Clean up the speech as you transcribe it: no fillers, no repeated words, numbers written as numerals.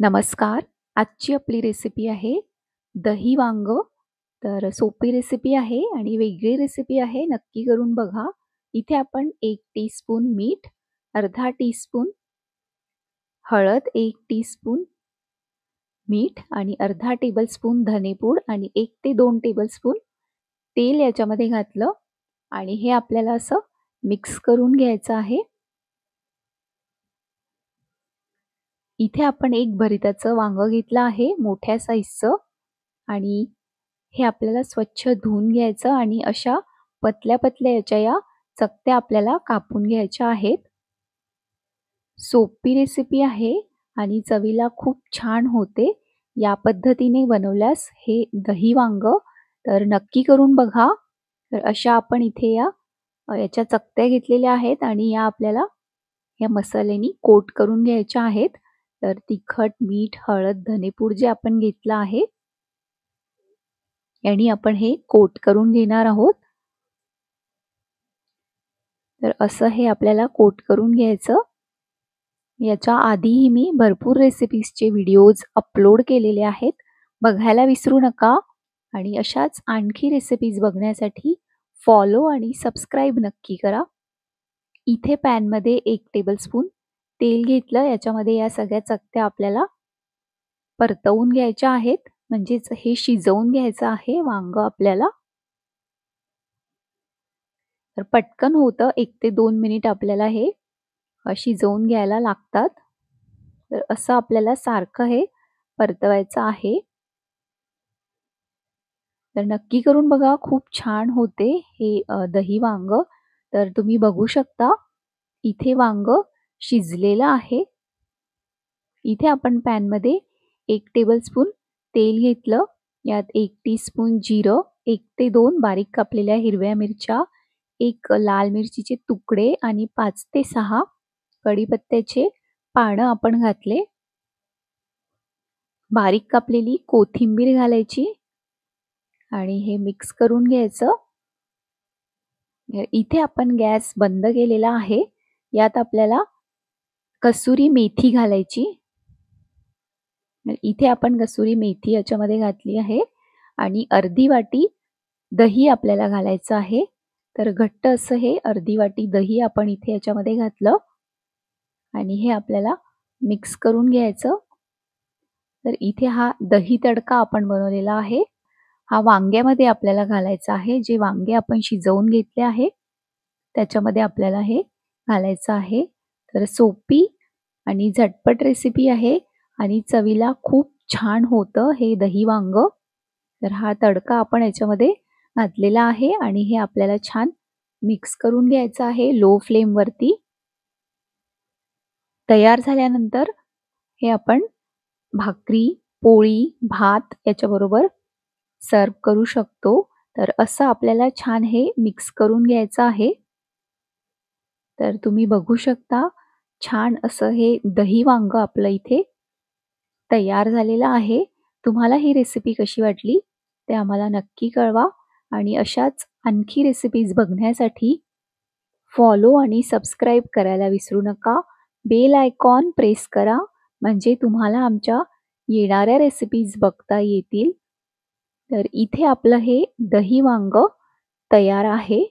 नमस्कार. आजची आपली रेसिपी आहे दही वांग. तर सोपी रेसिपी आहे आणि वेगळी रेसिपी आहे. नक्की करून बघा. इथे आपण 1 टीस्पून मीठ, अर्धा टीस्पून हळद, 1 टीस्पून मीठ आणि अर्धा टेबलस्पून धनेपूड आणि 1 ते 2 टेबलस्पून तेल याच्यामध्ये घातलं आणि हे आपल्याला असं मिक्स करून घ्यायचं आहे. इथे आपण एक भरिताचं वांग घेतलं आहे मोठ्या साईजचं आणि हे आपल्याला स्वच्छ धुवून घ्यायचं आणि अशा पतल्या पतल्या याच्या या चकत्या आपल्याला कापून घ्यायच्या आहेत. सोपी रेसिपी आहे आणि चवीला खूप छान होते. या पद्धतीने बनवल्यास हे दही वांग तर नक्की करून बघा. तर अशा आपण इथे याच्या चकत्या घेतलेल्या आहेत आणि या आपल्याला या मसाल्यानी कोट करून घ्यायच्या आहेत. तर तिखट, मीठ, हळद, धनेपूड जे आपण घेतलं आहे यानी आपण हे कोट करून घेणार आहोत. तर असं हे आपल्याला कोट करून घ्यायचं. याच्या आधीही मी भरपूर रेसिपीजचे व्हिडिओज अपलोड केलेले आहेत. बघायला विसरू नका आणि अशाच आणखी रेसिपीज बघण्यासाठी फॉलो आणि सबस्क्राईब नक्की करा. इथे पॅनमध्ये 1 टेबलस्पून तेल घेतलं. याच्यामध्ये या सगळ्या चकत्या आपल्याला परतवून घ्यायच्या आहेत. म्हणजेच हे शिजवून घ्यायचं आहे वांग आपल्याला. तर पटकन होतं. 1 ते 2 मिनिट आपल्याला हे शिजवून घ्यायला लागतात. तर असं आपल्याला सारखं हे परतवायचं आहे. तर नक्की करून बघा. खूप छान होते हे दही वांग. तर तुम्ही बघू शकता इथे वांग शिजलेलं आहे. इथे आपण पॅनमध्ये 1 टेबलस्पून तेल घेतलं. यात 1 टीस्पून जिरं, 1 ते 2 बारीक कापलेल्या हिरव्या मिरच्या, 1 लाल मिरचीचे तुकडे आणि 5 ते 6 कढीपत्त्याचे पानं आपण घातले. बारीक कापलेली कोथिंबीर घालायची आणि हे मिक्स करून घ्यायचं. इथे आपण गॅस बंद केलेला आहे. यात आपल्याला कसुरी मेथी घालायची. इथे आपण कसुरी मेथी याच्यामध्ये घातली आहे आणि अर्धी वाटी दही आपल्याला घालायचं आहे. तर घट्ट असं हे अर्धी वाटी दही आपण इथे याच्यामध्ये घातलं आणि हे आपल्याला मिक्स करून घ्यायचं. तर इथे हा दही तडका आपण बनवलेला आहे. हा वांग्यामध्ये आपल्याला घालायचा आहे. जे वांगे आपण शिजवून घेतले आहे त्याच्यामध्ये आपल्याला हे घालायचं आहे. तर सोपी आणि झटपट रेसिपी आहे आणि चवीला खूप छान होतं हे दही वांग. तर हा तडका आपण याच्यामध्ये घातलेला आहे आणि हे आपल्याला छान मिक्स करून घ्यायचं आहे लो फ्लेमवरती. तयार झाल्यानंतर हे आपण भाकरी, पोळी, भात याच्याबरोबर सर्व करू शकतो. तर असं आपल्याला छान हे मिक्स करून घ्यायचं आहे. तर तुम्ही बघू शकता छान असं हे दही वांग आपलं इथे तयार झालेलं आहे. तुम्हाला ही रेसिपी कशी वाटली ते आम्हाला नक्की कळवा आणि अशाच आणखी रेसिपीज बघण्यासाठी फॉलो आणि सबस्क्राईब करायला विसरू नका. बेल आयकॉन प्रेस करा म्हणजे तुम्हाला आमच्या येणाऱ्या रेसिपीज बघता येतील. तर इथे आपलं हे दही वांग तयार आहे.